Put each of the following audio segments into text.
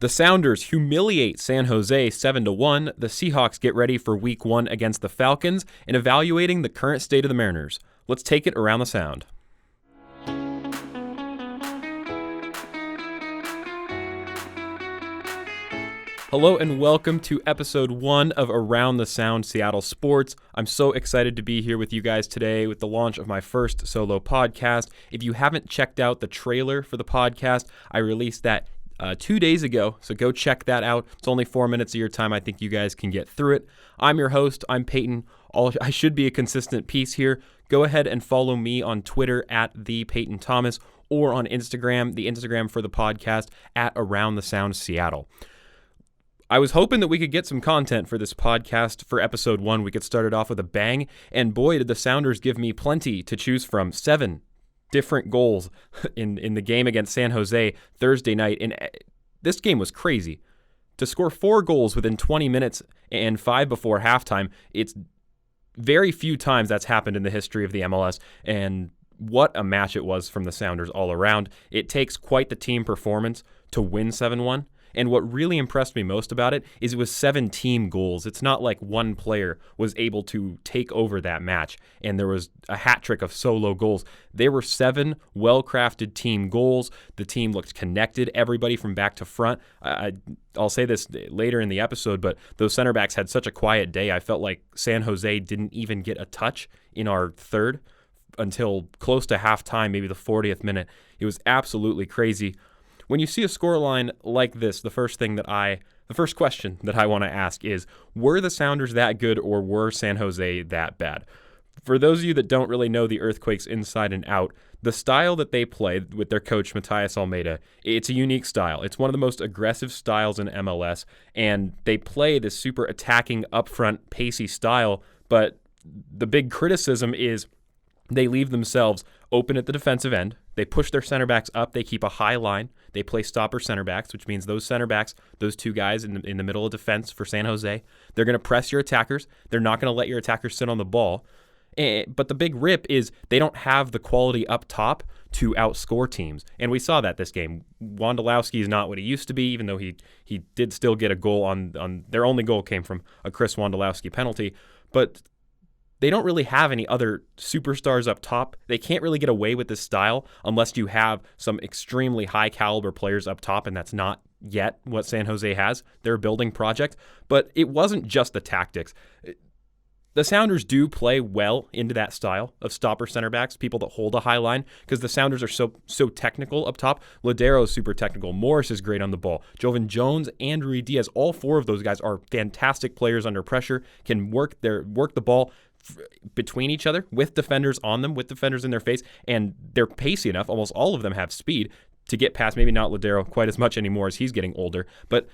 The Sounders humiliate San Jose 7-1. The Seahawks get ready for Week 1 against the Falcons, and evaluating the current state of the Mariners. Let's take it around the sound. Hello and welcome to episode 1 of Around the Sound Seattle Sports. I'm so excited to be here with you guys today with the launch of my first solo podcast. If you haven't checked out the trailer for the podcast, I released that 2 days ago, so go check that out. It's only 4 minutes of your time. I think you guys can get through it. I'm your host. I'm Peyton. I should be a consistent piece here. Go ahead and follow me on Twitter at @ThePeytonThomas or on Instagram, the Instagram for the podcast at Around the Sound Seattle. I was hoping that we could get some content for this podcast for episode 1. We could start it off with a bang, and boy, did the Sounders give me plenty to choose from. 7 different goals in the game against San Jose Thursday night, and this game was crazy. To score 4 goals within 20 minutes and 5 before halftime, it's very few times that's happened in the history of the MLS, and what a match it was from the Sounders all around. It takes quite the team performance to win 7-1. And what really impressed me most about it is it was 7 team goals. It's not like one player was able to take over that match and there was a hat trick of solo goals. There were 7 well-crafted team goals. The team looked connected, everybody from back to front. I'll say this later in the episode, but those center backs had such a quiet day. I felt like San Jose didn't even get a touch in our third until close to halftime, maybe the 40th minute. It was absolutely crazy. When you see a scoreline like this, the first question that I want to ask is, were the Sounders that good or were San Jose that bad? For those of you that don't really know the Earthquakes inside and out, the style that they play with their coach, Matias Almeida, it's a unique style. It's one of the most aggressive styles in MLS, and they play this super attacking, upfront, pacey style, but the big criticism is they leave themselves open at the defensive end. They push their center backs up. They keep a high line. They play stopper center backs, which means those center backs, those 2 guys in the middle of defense for San Jose, they're going to press your attackers. They're not going to let your attackers sit on the ball. But the big rip is they don't have the quality up top to outscore teams. And we saw that this game. Wondolowski is not what he used to be, even though he did still get a goal on their only goal came from a Chris Wondolowski penalty. But they don't really have any other superstars up top. They can't really get away with this style unless you have some extremely high caliber players up top, and that's not yet what San Jose has. They're a building project, but it wasn't just the tactics. The Sounders do play well into that style of stopper center backs, people that hold a high line, because the Sounders are so technical up top. Ladero is super technical. Morris is great on the ball. Jovan Jones and Rui Diaz, all 4 of those guys are fantastic players under pressure, can work the ball between each other, with defenders on them, with defenders in their face, and they're pacey enough. Almost all of them have speed to get past, maybe not Ladero quite as much anymore as he's getting older, but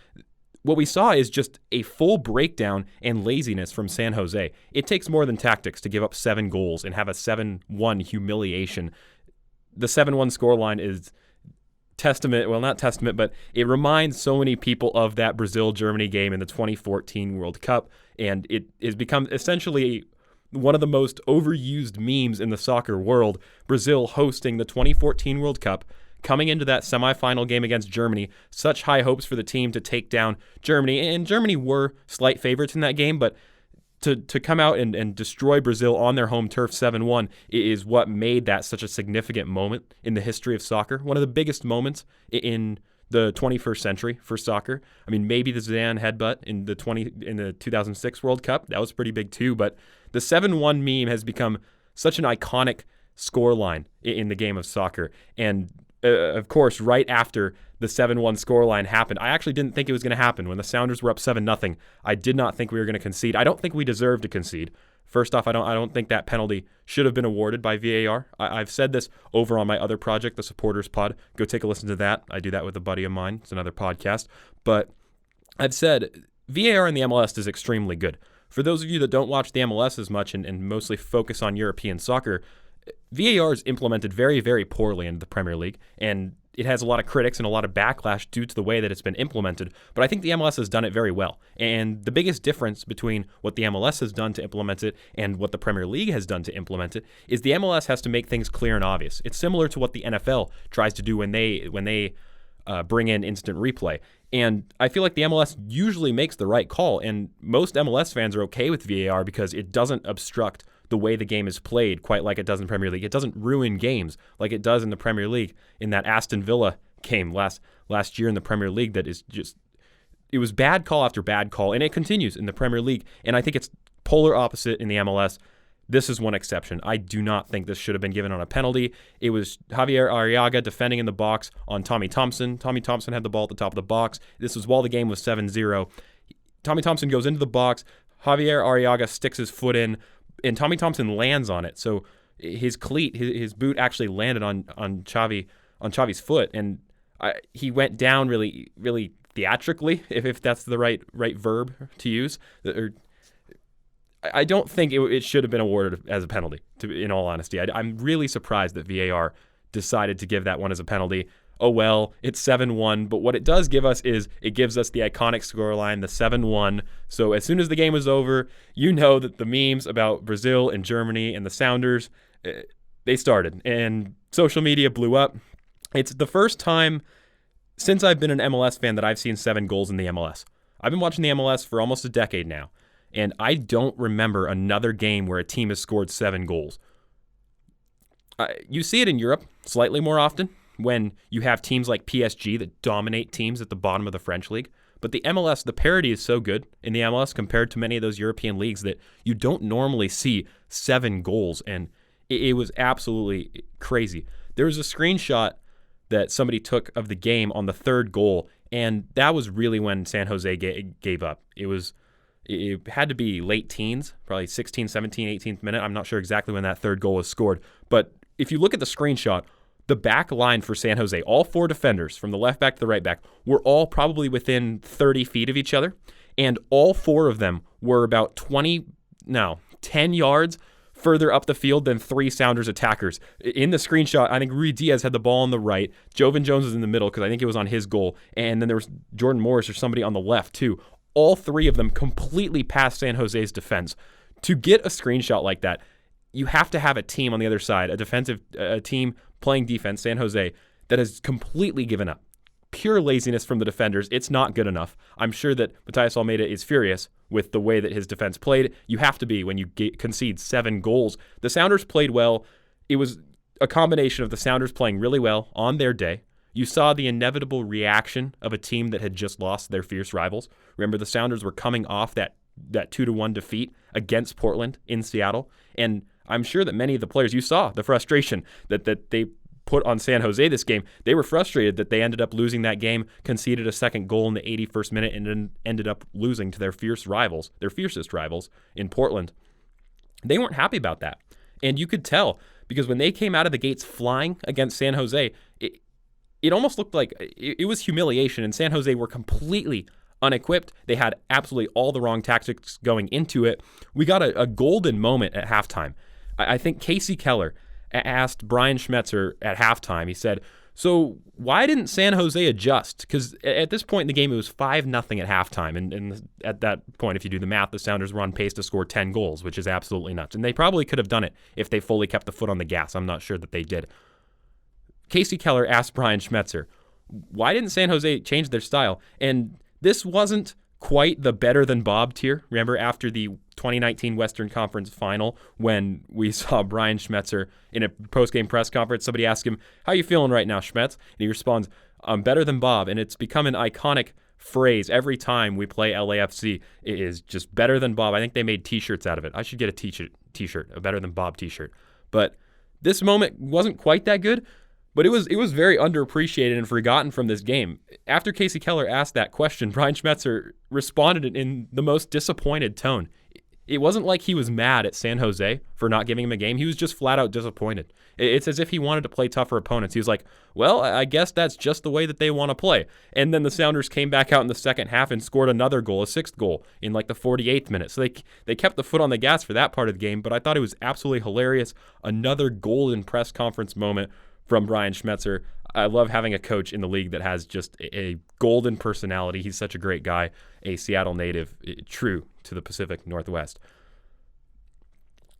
what we saw is just a full breakdown and laziness from San Jose. It takes more than tactics to give up 7 goals and have a 7-1 humiliation. The 7-1 scoreline is not testament, but it reminds so many people of that Brazil-Germany game in the 2014 World Cup, and it has become essentially one of the most overused memes in the soccer world. Brazil hosting the 2014 World Cup, coming into that semifinal game against Germany, such high hopes for the team to take down Germany, and Germany were slight favorites in that game, but to come out and destroy Brazil on their home turf 7-1 is what made that such a significant moment in the history of soccer, one of the biggest moments in the 21st century for soccer. I mean, maybe the Zidane headbutt in the 2006 World Cup, that was pretty big too, but the 7-1 meme has become such an iconic scoreline in the game of soccer. And of course, right after the 7-1 scoreline happened, I actually didn't think it was going to happen. When the Sounders were up 7-0, I did not think we were going to concede. I don't think we deserved to concede. First off, I don't think that penalty should have been awarded by VAR. I've said this over on my other project, the Supporters Pod. Go take a listen to that. I do that with a buddy of mine. It's another podcast. But I've said VAR in the MLS is extremely good. For those of you that don't watch the MLS as much and mostly focus on European soccer, VAR is implemented very, very poorly in the Premier League, and it has a lot of critics and a lot of backlash due to the way that it's been implemented, but I think the MLS has done it very well. And the biggest difference between what the MLS has done to implement it and what the Premier League has done to implement it is the MLS has to make things clear and obvious. It's similar to what the NFL tries to do when they bring in instant replay. And I feel like the MLS usually makes the right call, and most MLS fans are okay with VAR because it doesn't obstruct the way the game is played quite like it does in the Premier League. It doesn't ruin games like it does in the Premier League. In that Aston Villa game last year in the Premier League, that is just, it was bad call after bad call, and it continues in the Premier League. And I think it's polar opposite in the MLS. This is one exception. I do not think this should have been given on a penalty. It was Javier Arriaga defending in the box on Tommy Thompson. Tommy Thompson had the ball at the top of the box. This was while the game was 7-0. Tommy Thompson goes into the box. Javier Arriaga sticks his foot in, and Tommy Thompson lands on it. So his cleat, his boot actually landed on Xavi's foot, and he went down really, really theatrically, if that's the right verb to use. I don't think it should have been awarded as a penalty, in all honesty. I'm really surprised that VAR decided to give that one as a penalty. Oh, well, it's 7-1, but what it does give us is it gives us the iconic scoreline, the 7-1. So as soon as the game was over, you know that the memes about Brazil and Germany and the Sounders, they started, and social media blew up. It's the first time since I've been an MLS fan that I've seen 7 goals in the MLS. I've been watching the MLS for almost a decade now, and I don't remember another game where a team has scored 7 goals. You see it in Europe slightly more often when you have teams like PSG that dominate teams at the bottom of the French league. But the MLS, the parity is so good in the MLS compared to many of those European leagues that you don't normally see 7 goals, and it was absolutely crazy. There was a screenshot that somebody took of the game on the 3rd goal, and that was really when San Jose gave up. It had to be late teens, probably 16th, 17th, 18th minute. I'm not sure exactly when that 3rd goal was scored. But if you look at the screenshot, the back line for San Jose, all 4 defenders from the left back to the right back, were all probably within 30 feet of each other. And all 4 of them were about 10 yards further up the field than 3 Sounders attackers. In the screenshot, I think Rui Diaz had the ball on the right. Jovan Jones was in the middle because I think it was on his goal. And then there was Jordan Morris or somebody on the left too. All 3 of them completely past San Jose's defense. To get a screenshot like that, you have to have a team on the other side, a team playing defense, San Jose, that has completely given up. Pure laziness from the defenders. It's not good enough. I'm sure that Matias Almeida is furious with the way that his defense played. You have to be when you concede 7 goals. The Sounders played well. It was a combination of the Sounders playing really well on their day. You saw the inevitable reaction of a team that had just lost their fierce rivals. Remember, the Sounders were coming off that 2-1 defeat against Portland in Seattle. And I'm sure that many of the players, you saw the frustration that they put on San Jose this game. They were frustrated that they ended up losing that game, conceded a 2nd goal in the 81st minute, and then ended up losing to their fiercest rivals in Portland. They weren't happy about that. And you could tell, because when they came out of the gates flying against San Jose, it almost looked like it was humiliation, and San Jose were completely unequipped. They had absolutely all the wrong tactics going into it. We got a golden moment at halftime. I think Casey Keller asked Brian Schmetzer at halftime, he said, so why didn't San Jose adjust? Because at this point in the game, it was 5-0 at halftime. And at that point, if you do the math, the Sounders were on pace to score 10 goals, which is absolutely nuts. And they probably could have done it if they fully kept the foot on the gas. I'm not sure that they did. Casey Keller asked Brian Schmetzer, why didn't San Jose change their style? And this wasn't quite the better than Bob tier. Remember after the 2019 Western Conference Final when we saw Brian Schmetzer in a post-game press conference, somebody asked him, how you feeling right now, Schmetz? And he responds, I'm better than Bob. And it's become an iconic phrase every time we play LAFC. It is just better than Bob. I think they made t-shirts out of it. I should get a t-shirt, a better than Bob t-shirt. But this moment wasn't quite that good. But it was very underappreciated and forgotten from this game. After Casey Keller asked that question, Brian Schmetzer responded in the most disappointed tone. It wasn't like he was mad at San Jose for not giving him a game. He was just flat out disappointed. It's as if he wanted to play tougher opponents. He was like, well, I guess that's just the way that they want to play. And then the Sounders came back out in the second half and scored another goal, a 6th goal, in like the 48th minute. So they kept the foot on the gas for that part of the game, but I thought it was absolutely hilarious. Another golden press conference moment from Brian Schmetzer. I love having a coach in the league that has just a golden personality. He's such a great guy, a Seattle native, true to the Pacific Northwest.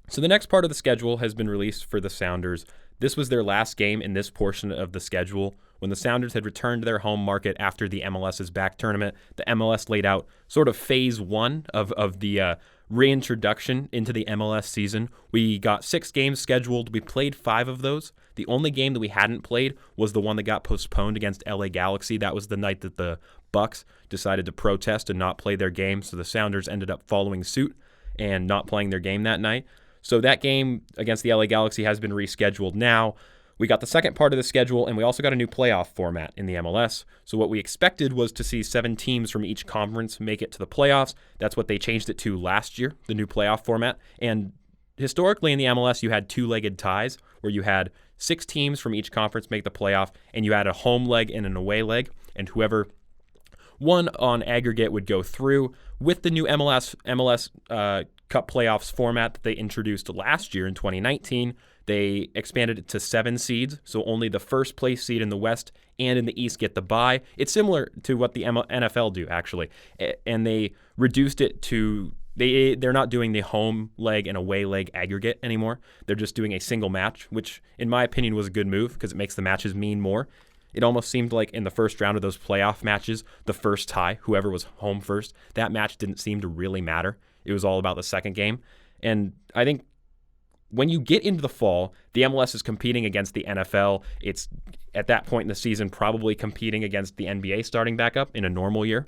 So the next part of the schedule has been released for the Sounders. This was their last game in this portion of the schedule when the Sounders had returned to their home market after the MLS's back tournament, the MLS laid out sort of phase one of the reintroduction into the MLS season. We got 6 games scheduled. We played 5 of those. The only game that we hadn't played was the one that got postponed against LA Galaxy. That was the night that the Bucks decided to protest and not play their game, so the Sounders ended up following suit and not playing their game that night. So that game against the LA Galaxy has been rescheduled now. We got the second part of the schedule, and we also got a new playoff format in the MLS. So what we expected was to see 7 teams from each conference make it to the playoffs. That's what they changed it to last year, the new playoff format. And historically in the MLS, you had 2-legged ties where you had 6 teams from each conference make the playoff, and you had a home leg and an away leg, and whoever won on aggregate would go through. With the new MLS Cup playoffs format that they introduced last year in 2019, they expanded it to 7 seeds, so only the first place seed in the West and in the East get the bye. It's similar to what the NFL do, actually, and they reduced it to they're not doing the home leg and away leg aggregate anymore. They're just doing a single match, which in my opinion was a good move because it makes the matches mean more. It almost seemed like in the first round of those playoff matches, the first tie, whoever was home first, that match didn't seem to really matter. It was all about the second game. And I think when you get into the fall, the MLS is competing against the NFL. It's at that point in the season probably competing against the NBA starting back up in a normal year.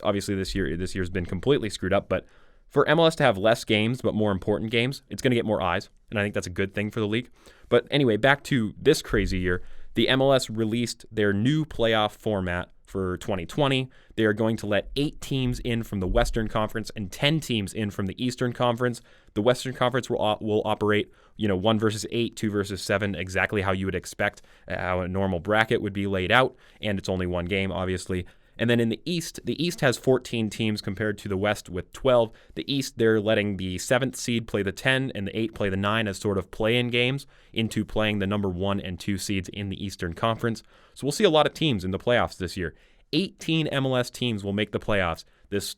Obviously this year's been completely screwed up, but for MLS to have less games but more important games, it's going to get more eyes, and I think that's a good thing for the league. But anyway, back to this crazy year. The MLS released their new playoff format for 2020. They are going to let 8 teams in from the Western Conference and 10 teams in from the Eastern Conference. The Western Conference will operate, 1 versus 8, 2 versus 7, exactly how you would expect, how a normal bracket would be laid out, and it's only one game, obviously. And then in the East has 14 teams compared to the West with 12. The East, they're letting the 7th seed play the 10 and the 8 play the 9 as sort of play-in games into playing the number 1 and 2 seeds in the Eastern Conference. So we'll see a lot of teams in the playoffs this year. 18 MLS teams will make the playoffs this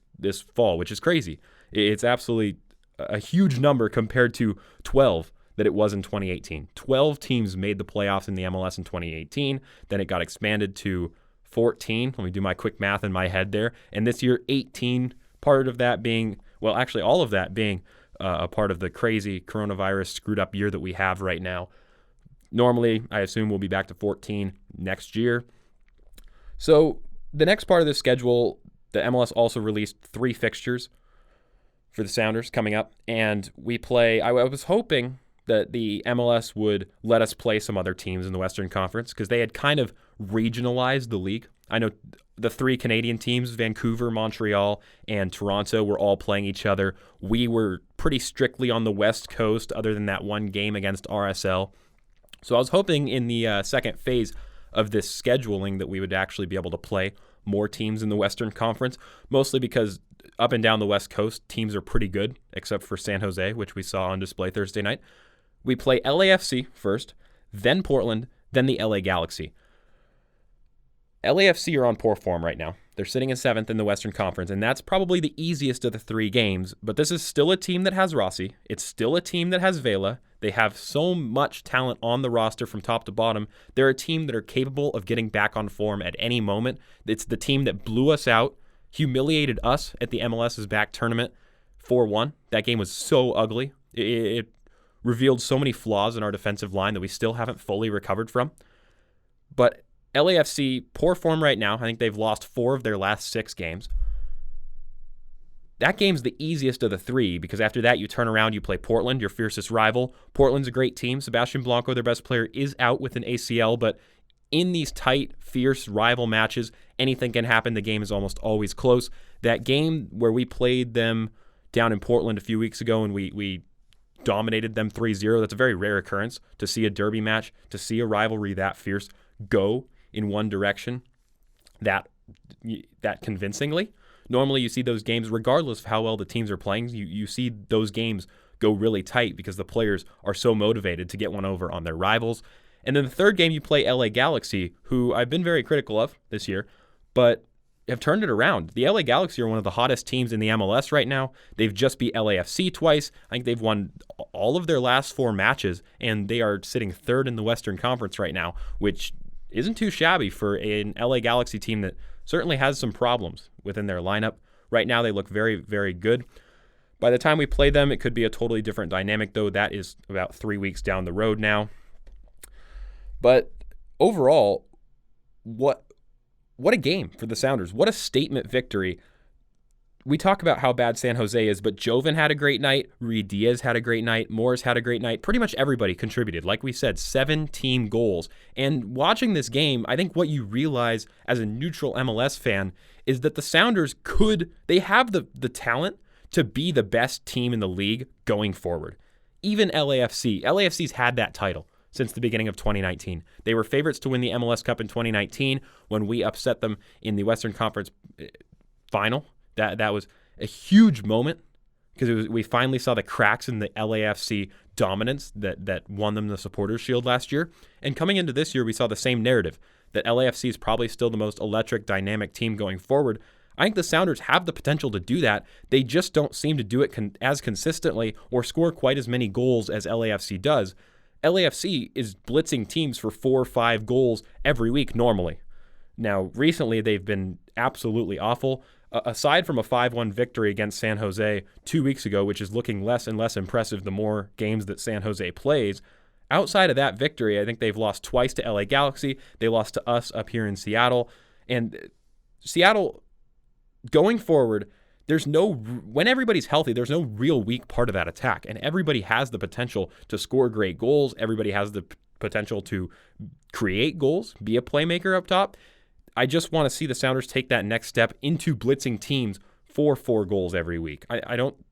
fall, which is crazy. It's absolutely a huge number compared to 12 that it was in 2018. 12 teams made the playoffs in the MLS in 2018. Then it got expanded to 14. Let me do my quick math in my head there. And this year, 18, part of that being, well, actually all of that being a part of the crazy coronavirus screwed up year that we have right now. Normally, I assume we'll be back to 14 next year. So the next part of the schedule, the MLS also released 3 fixtures for the Sounders coming up. And we play, I was hoping that the MLS would let us play some other teams in the Western Conference because they had kind of regionalized the league. I know the 3 Canadian teams, Vancouver, Montreal, and Toronto, were all playing each other. We were pretty strictly on the West Coast other than that one game against RSL. So I was hoping in the second phase of this scheduling that we would actually be able to play more teams in the Western Conference, mostly because up and down the West Coast, teams are pretty good, except for San Jose, which we saw on display Thursday night. We play LAFC first, then Portland, then the LA Galaxy. LAFC are on poor form right now. They're sitting in 7th in the Western Conference, and that's probably the easiest of the 3 games, but this is still a team that has Rossi. It's still a team that has Vela. They have so much talent on the roster from top to bottom. They're a team that are capable of getting back on form at any moment. It's the team that blew us out, humiliated us at the MLS's back tournament 4-1. That game was so ugly. It revealed so many flaws in our defensive line that we still haven't fully recovered from. But LAFC, poor form right now. I think they've lost 4 of their last 6 games. That game's the easiest of the 3 because after that you turn around, you play Portland, your fiercest rival. Portland's a great team. Sebastian Blanco, their best player, is out with an ACL, but in these tight, fierce rival matches, anything can happen. The game is almost always close. That game where we played them down in Portland a few weeks ago and we dominated them 3-0, that's a very rare occurrence to see a derby match, to see a rivalry that fierce go in one direction that convincingly. Normally you see those games, regardless of how well the teams are playing, you see those games go really tight because the players are so motivated to get one over on their rivals. And then the third game you play LA Galaxy, who I've been very critical of this year, but have turned it around. The LA Galaxy are one of the hottest teams in the MLS right now. They've just beat LAFC twice. I think they've won all of their last 4 matches, and they are sitting 3rd in the Western Conference right now, which isn't too shabby for an LA Galaxy team that certainly has some problems within their lineup. Right now, they look very, very good. By the time we play them, it could be a totally different dynamic, though. That is about 3 weeks down the road now. But overall, what a game for the Sounders. What a statement victory. We talk about how bad San Jose is, but Joven had a great night. Ruiz Diaz had a great night. Morris had a great night. Pretty much everybody contributed. Like we said, 7 team goals. And watching this game, I think what you realize as a neutral MLS fan is that the Sounders they have the talent to be the best team in the league going forward. Even LAFC. LAFC's had that title since the beginning of 2019. They were favorites to win the MLS Cup in 2019 when we upset them in the Western Conference final. That was a huge moment because we finally saw the cracks in the LAFC dominance that won them the Supporters' Shield last year. And coming into this year, we saw the same narrative, that LAFC is probably still the most electric, dynamic team going forward. I think the Sounders have the potential to do that. They just don't seem to do it as consistently or score quite as many goals as LAFC does. LAFC is blitzing teams for 4 or 5 goals every week normally. Now, recently, they've been absolutely awful. Aside from a 5-1 victory against San Jose 2 weeks ago, which is looking less and less impressive the more games that San Jose plays, outside of that victory, I think they've lost twice to LA Galaxy. They lost to us up here in Seattle. And Seattle, going forward, when everybody's healthy, there's no real weak part of that attack. And everybody has the potential to score great goals. Everybody has the potential to create goals, be a playmaker up top. I just want to see the Sounders take that next step into blitzing teams for 4 goals every week.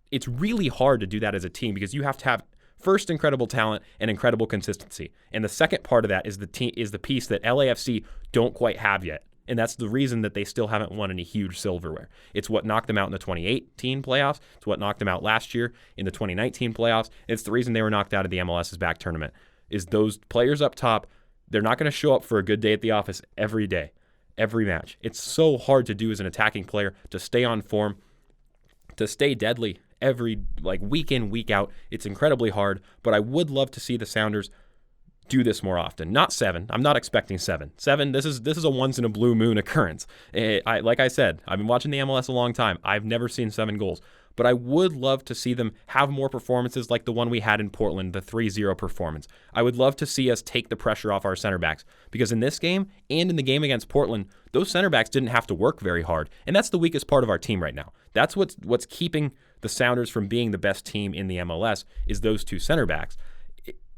It's really hard to do that as a team because you have to have first incredible talent and incredible consistency. And the second part of that is the piece that LAFC don't quite have yet. And that's the reason that they still haven't won any huge silverware. It's what knocked them out in the 2018 playoffs. It's what knocked them out last year in the 2019 playoffs. It's the reason they were knocked out of the MLS's back tournament. Is those players up top, they're not going to show up for a good day at the office every day, every match. It's so hard to do as an attacking player to stay on form, to stay deadly every week in, week out. It's incredibly hard, but I would love to see the Sounders do this more often. Not 7. I'm not expecting 7. 7, this is a once in a blue moon occurrence. Like I said, I've been watching the MLS a long time. I've never seen 7 goals. But I would love to see them have more performances like the one we had in Portland, the 3-0 performance. I would love to see us take the pressure off our center backs because in this game and in the game against Portland, those center backs didn't have to work very hard. And that's the weakest part of our team right now. That's what's keeping the Sounders from being the best team in the MLS is those 2 center backs.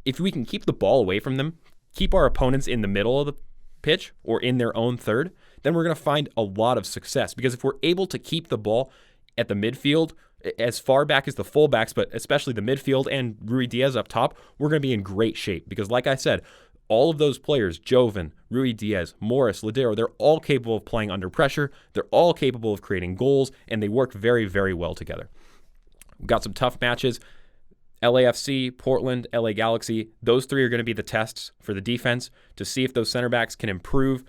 If we can keep the ball away from them, keep our opponents in the middle of the pitch or in their own third, then we're going to find a lot of success. Because if we're able to keep the ball at the midfield, as far back as the fullbacks, but especially the midfield and Ruiz Diaz up top, we're going to be in great shape. Because like I said, all of those players, Joven, Ruiz Diaz, Morris, Ladero, they're all capable of playing under pressure. They're all capable of creating goals, and they work very, very well together. We've got some tough matches. LAFC, Portland, LA Galaxy, those 3 are going to be the tests for the defense to see if those center backs can improve.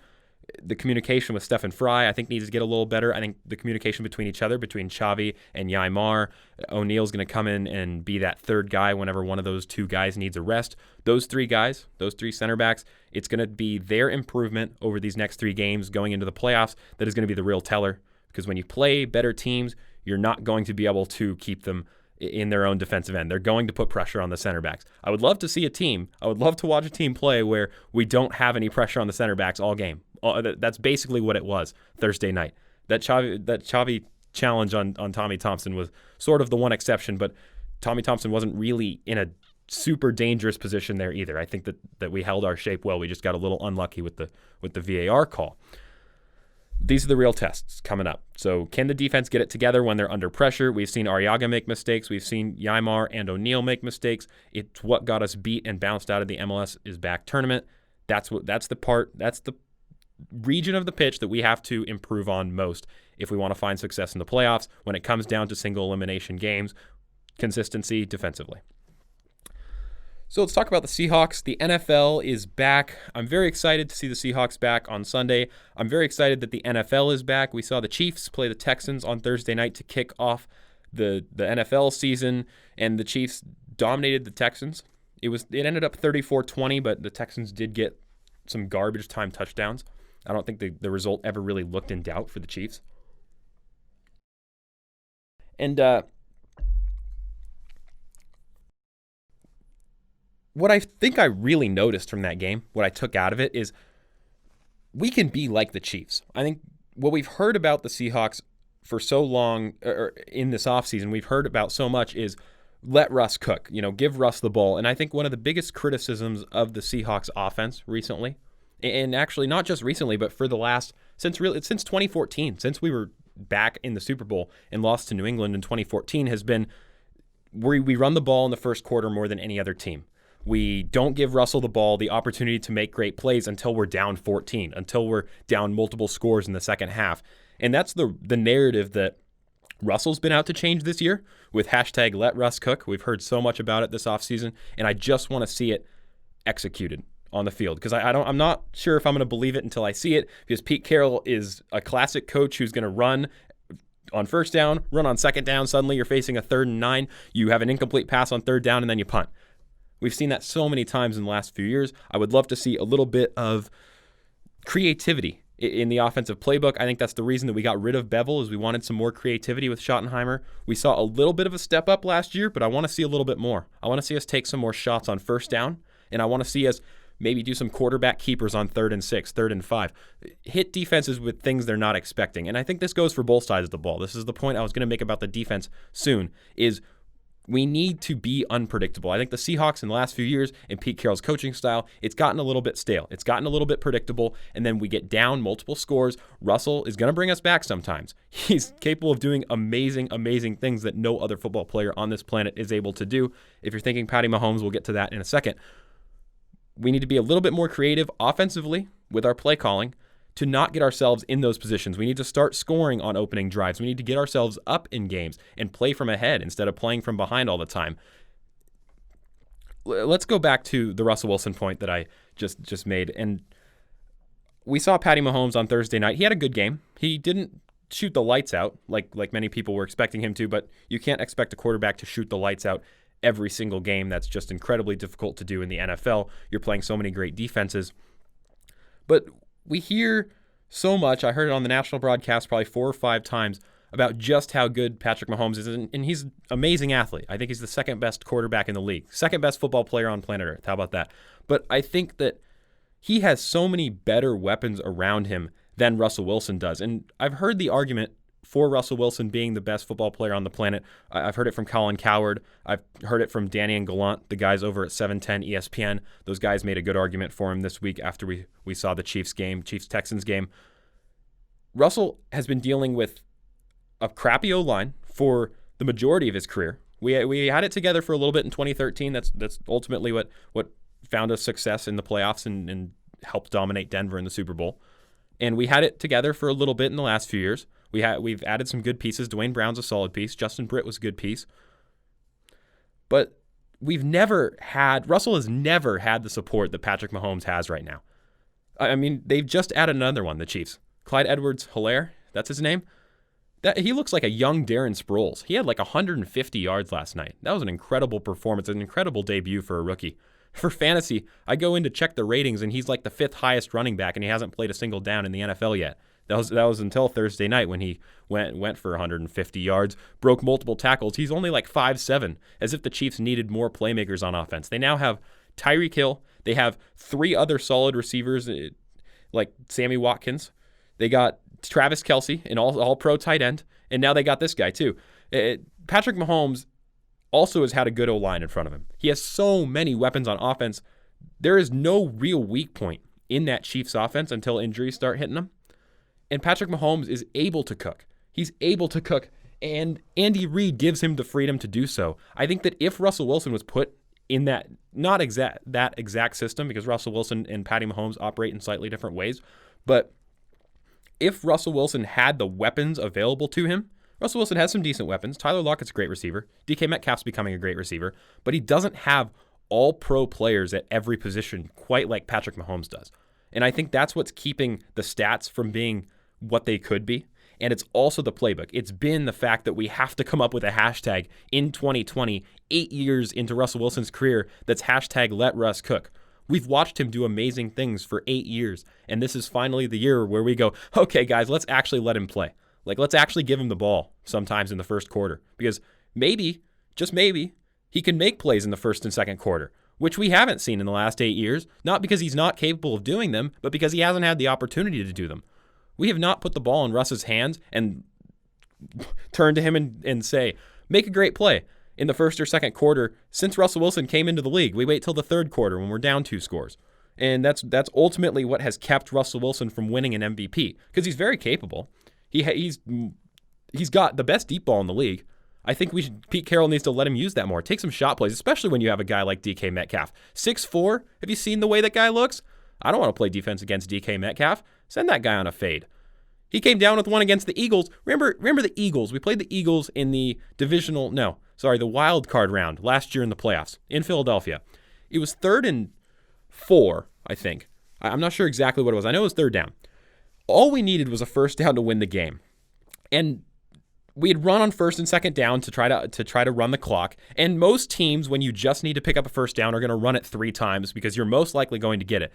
The communication with Stefan Fry, I think, needs to get a little better. I think the communication between each other, between Xavi and Yaimar, O'Neill's going to come in and be that third guy whenever one of those 2 guys needs a rest. Those 3 guys, those 3 center backs, it's going to be their improvement over these next 3 games going into the playoffs that is going to be the real teller. Because when you play better teams, you're not going to be able to keep them in their own defensive end. They're going to put pressure on the center backs. I would love to see I would love to watch a team play where we don't have any pressure on the center backs all game. That's basically what it was Thursday night. That Xavi challenge on Tommy Thompson was sort of the one exception, but Tommy Thompson wasn't really in a super dangerous position there either. I think that we held our shape well. We just got a little unlucky with the VAR call. These are the real tests coming up. So can the defense get it together when they're under pressure? We've seen Arriaga make mistakes. We've seen Yaimar and O'Neill make mistakes. It's what got us beat and bounced out of the MLS is back tournament. That's the region of the pitch that we have to improve on most if we want to find success in the playoffs when it comes down to single elimination games, consistency defensively. So let's talk about the Seahawks. The NFL is back. I'm very excited to see the Seahawks back on Sunday. I'm very excited that the NFL is back. We saw the Chiefs play the Texans on Thursday night to kick off the NFL season, and the Chiefs dominated the Texans. It ended up 34-20, but the Texans did get some garbage time touchdowns. I don't think the result ever really looked in doubt for the Chiefs. And what I think I really noticed from that game, what I took out of it, is we can be like the Chiefs. I think what we've heard about the Seahawks for so long, or in this offseason, we've heard about so much is let Russ cook, give Russ the ball. And I think one of the biggest criticisms of the Seahawks offense recently, and actually not just recently, but for the last, since 2014, since we were back in the Super Bowl and lost to New England in 2014, has been we run the ball in the first quarter more than any other team. We don't give Russell the ball the opportunity to make great plays until we're down 14, until we're down multiple scores in the second half. And that's the narrative that Russell's been out to change this year with hashtag let Russ cook. We've heard so much about it this offseason, and I just want to see it executed on the field, because I'm not sure if I'm going to believe it until I see it, because Pete Carroll is a classic coach who's going to run on first down, run on second down. Suddenly you're facing a 3rd and 9. You have an incomplete pass on 3rd down, and then you punt. We've seen that so many times in the last few years. I would love to see a little bit of creativity in the offensive playbook. I think that's the reason that we got rid of Bevel, is we wanted some more creativity with Schottenheimer. We saw a little bit of a step up last year, but I want to see a little bit more. I want to see us take some more shots on first down, and I want to see us maybe do some quarterback keepers on 3rd and 6, 3rd and 5. Hit defenses with things they're not expecting. And I think this goes for both sides of the ball. This is the point I was going to make about the defense soon, is we need to be unpredictable. I think the Seahawks in the last few years, in Pete Carroll's coaching style, it's gotten a little bit stale. It's gotten a little bit predictable, and then we get down multiple scores. Russell is going to bring us back sometimes. He's capable of doing amazing, amazing things that no other football player on this planet is able to do. If you're thinking Patty Mahomes, we'll get to that in a second. We need to be a little bit more creative offensively with our play calling to not get ourselves in those positions. We need to start scoring on opening drives. We need to get ourselves up in games and play from ahead instead of playing from behind all the time. Let's go back to the Russell Wilson point that I just made. And we saw Patty Mahomes on Thursday night. He had a good game. He didn't shoot the lights out like many people were expecting him to, but you can't expect a quarterback to shoot the lights out every single game. That's just incredibly difficult to do in the NFL. You're playing so many great defenses. But we hear so much, I heard it on the national broadcast probably 4 or 5 times, about just how good Patrick Mahomes is, and he's an amazing athlete. I think he's the second best quarterback in the league, second best football player on planet Earth. How about that? But I think that he has so many better weapons around him than Russell Wilson does. And I've heard the argument for Russell Wilson being the best football player on the planet. I've heard it from Colin Cowherd. I've heard it from Danny and Gallant, the guys over at 710 ESPN. Those guys made a good argument for him this week after we saw the Chiefs-Texans game. Russell has been dealing with a crappy O-line for the majority of his career. We had it together for a little bit in 2013. That's ultimately what found us success in the playoffs and helped dominate Denver in the Super Bowl. And we had it together for a little bit in the last few years. We've added some good pieces. Dwayne Brown's a solid piece. Justin Britt was a good piece. But Russell has never had the support that Patrick Mahomes has right now. I mean, they've just added another one, the Chiefs. Clyde Edwards-Helaire, that's his name. He looks like a young Darren Sproles. He had like 150 yards last night. That was an incredible performance, an incredible debut for a rookie. For fantasy, I go in to check the ratings, and he's like the 5th highest running back, and he hasn't played a single down in the NFL yet. That was until Thursday night when he went for 150 yards, broke multiple tackles. He's only like 5'7", as if the Chiefs needed more playmakers on offense. They now have Tyreek Hill. They have 3 other solid receivers like Sammy Watkins. They got Travis Kelce, an all-pro tight end, and now they got this guy too. Patrick Mahomes also has had a good O-line in front of him. He has so many weapons on offense. There is no real weak point in that Chiefs offense until injuries start hitting them. And Patrick Mahomes is able to cook. He's able to cook, and Andy Reid gives him the freedom to do so. I think that if Russell Wilson was put in that exact system, because Russell Wilson and Patty Mahomes operate in slightly different ways, but if Russell Wilson had the weapons available to him, Russell Wilson has some decent weapons. Tyler Lockett's a great receiver. DK Metcalf's becoming a great receiver, but he doesn't have all-pro players at every position quite like Patrick Mahomes does. And I think that's what's keeping the stats from being what they could be. And it's also the playbook. It's been the fact that we have to come up with a hashtag in 2020, 8 years into Russell Wilson's career, that's hashtag let Russ cook. We've watched him do amazing things for 8 years, and this is finally the year where we go, okay, guys, let's actually let him play. Like, let's actually give him the ball sometimes in the first quarter, because maybe, just maybe, he can make plays in the first and second quarter, which we haven't seen in the last 8 years, not because he's not capable of doing them, but because he hasn't had the opportunity to do them. We have not put the ball in Russ's hands and turn to him and say, make a great play in the first or second quarter since Russell Wilson came into the league. We wait till the third quarter when we're down 2 scores. And that's ultimately what has kept Russell Wilson from winning an MVP, because he's very capable. He's got the best deep ball in the league. I think Pete Carroll needs to let him use that more. Take some shot plays, especially when you have a guy like DK Metcalf. 6'4", have you seen the way that guy looks? I don't want to play defense against DK Metcalf. Send that guy on a fade. He came down with one against the Eagles. Remember the Eagles? We played the Eagles in the the wild card round last year in the playoffs in Philadelphia. It was 3rd and 4, I think. I'm not sure exactly what it was. I know it was 3rd down. All we needed was a first down to win the game. And we had run on 1st and 2nd down to try to run the clock. And most teams, when you just need to pick up a first down, are going to run it 3 times because you're most likely going to get it.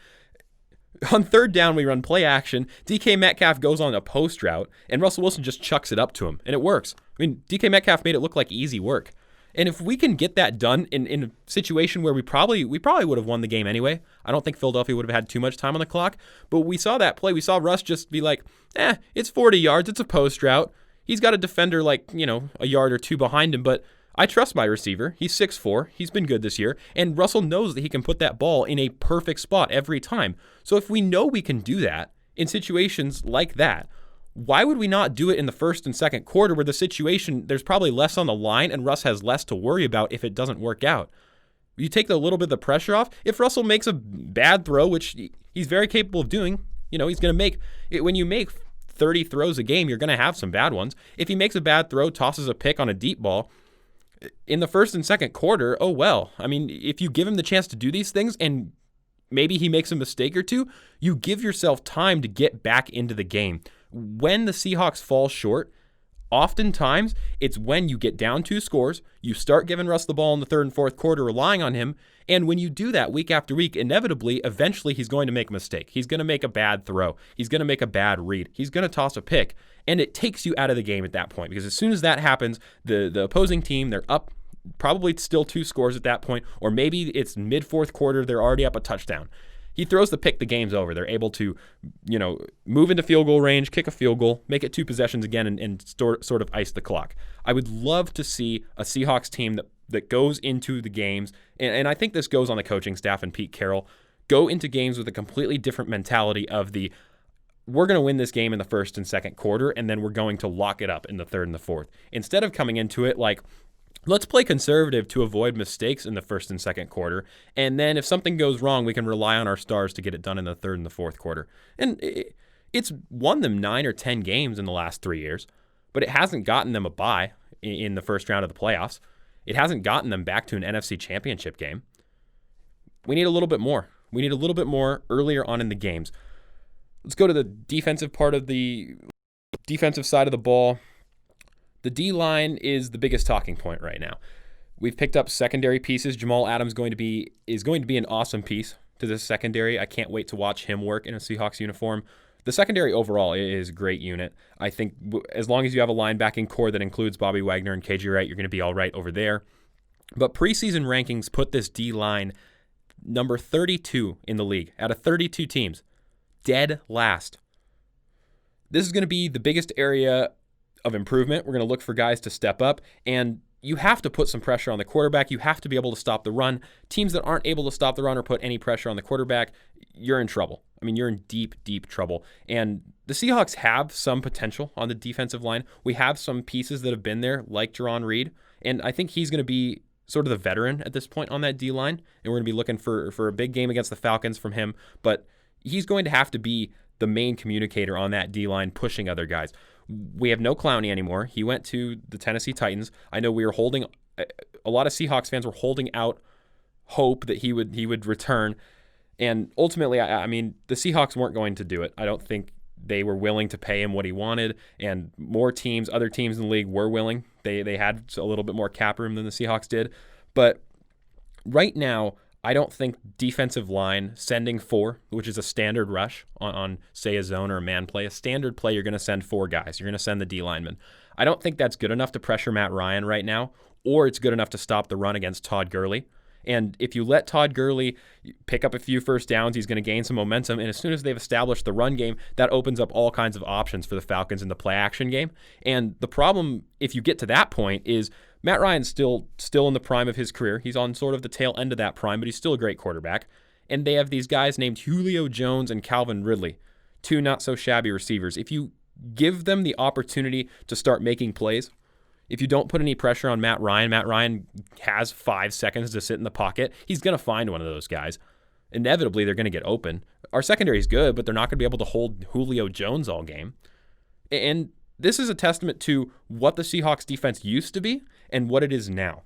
On 3rd down, we run play action. DK Metcalf goes on a post route, and Russell Wilson just chucks it up to him, and it works. I mean, DK Metcalf made it look like easy work. And if we can get that done in a situation where we probably would have won the game anyway. I don't think Philadelphia would have had too much time on the clock, but we saw that play. We saw Russ just be like, it's 40 yards. It's a post route. He's got a defender a yard or 2 behind him, but I trust my receiver. He's 6'4". He's been good this year. And Russell knows that he can put that ball in a perfect spot every time. So if we know we can do that in situations like that, why would we not do it in the first and second quarter where the situation, there's probably less on the line and Russ has less to worry about if it doesn't work out? You take a little bit of the pressure off. If Russell makes a bad throw, which he's very capable of doing, he's going to make it. When you make 30 throws a game, you're going to have some bad ones. If he makes a bad throw, tosses a pick on a deep ball, in the first and second quarter, oh well. I mean, if you give him the chance to do these things and maybe he makes a mistake or 2, you give yourself time to get back into the game. When the Seahawks fall short, oftentimes it's when you get down 2 scores, you start giving Russ the ball in the 3rd and 4th quarter, relying on him, and when you do that week after week, inevitably, eventually he's going to make a mistake. He's going to make a bad throw. He's going to make a bad read. He's going to toss a pick, and it takes you out of the game at that point, because as soon as that happens, the opposing team, they're up probably still 2 scores at that point, or maybe it's mid-4th quarter, they're already up a touchdown. He throws the pick, the game's over. They're able to, move into field goal range, kick a field goal, make it 2 possessions again, and sort of ice the clock. I would love to see a Seahawks team that goes into the games, and I think this goes on the coaching staff and Pete Carroll, go into games with a completely different mentality of we're going to win this game in the first and second quarter, and then we're going to lock it up in the 3rd and the 4th. Instead of coming into it like, let's play conservative to avoid mistakes in the 1st and 2nd quarter, and then if something goes wrong, we can rely on our stars to get it done in the 3rd and the 4th quarter. And it's won them 9 or 10 games in the last 3 years, but it hasn't gotten them a bye in the first round of the playoffs. It hasn't gotten them back to an NFC championship game. We need a little bit more. We need a little bit more earlier on in the games. Let's go to the defensive part of the defensive side of the ball. The D-line is the biggest talking point right now. We've picked up secondary pieces. Jamal Adams is going to be an awesome piece to this secondary. I can't wait to watch him work in a Seahawks uniform. The secondary overall is a great unit. I think as long as you have a linebacking core that includes Bobby Wagner and KJ Wright, you're going to be all right over there. But preseason rankings put this D-line number 32 in the league out of 32 teams. Dead last. This is going to be the biggest area of improvement. We're going to look for guys to step up, and you have to put some pressure on the quarterback. You have to be able to stop the run. Teams that aren't able to stop the run or put any pressure on the quarterback, you're in trouble. I mean, you're in deep, deep trouble. And the Seahawks have some potential on the defensive line. We have some pieces that have been there, like Jarran Reed, and I think he's going to be sort of the veteran at this point on that D-line, and we're going to be looking for a big game against the Falcons from him, but he's going to have to be the main communicator on that D-line, pushing other guys. We have no Clowney anymore. He went to the Tennessee Titans. I know we were holding, a lot of Seahawks fans were holding out hope that he would return. And ultimately, I mean, the Seahawks weren't going to do it. I don't think they were willing to pay him what he wanted. And more teams, other teams in the league were willing. They had a little bit more cap room than the Seahawks did. But right now, I don't think defensive line sending 4, which is a standard rush on say, a zone or a man play, a standard play, you're going to send 4 guys. You're going to send the D lineman. I don't think that's good enough to pressure Matt Ryan right now, or it's good enough to stop the run against Todd Gurley. And if you let Todd Gurley pick up a few first downs, he's going to gain some momentum. And as soon as they've established the run game, that opens up all kinds of options for the Falcons in the play action game. And the problem, if you get to that point, is Matt Ryan's still in the prime of his career. He's on sort of the tail end of that prime, but he's still a great quarterback. And they have these guys named Julio Jones and Calvin Ridley, 2 not so shabby receivers. If you give them the opportunity to start making plays, if you don't put any pressure on Matt Ryan has 5 seconds to sit in the pocket. He's going to find one of those guys. Inevitably, they're going to get open. Our secondary is good, but they're not going to be able to hold Julio Jones all game. And this is a testament to what the Seahawks defense used to be and what it is now.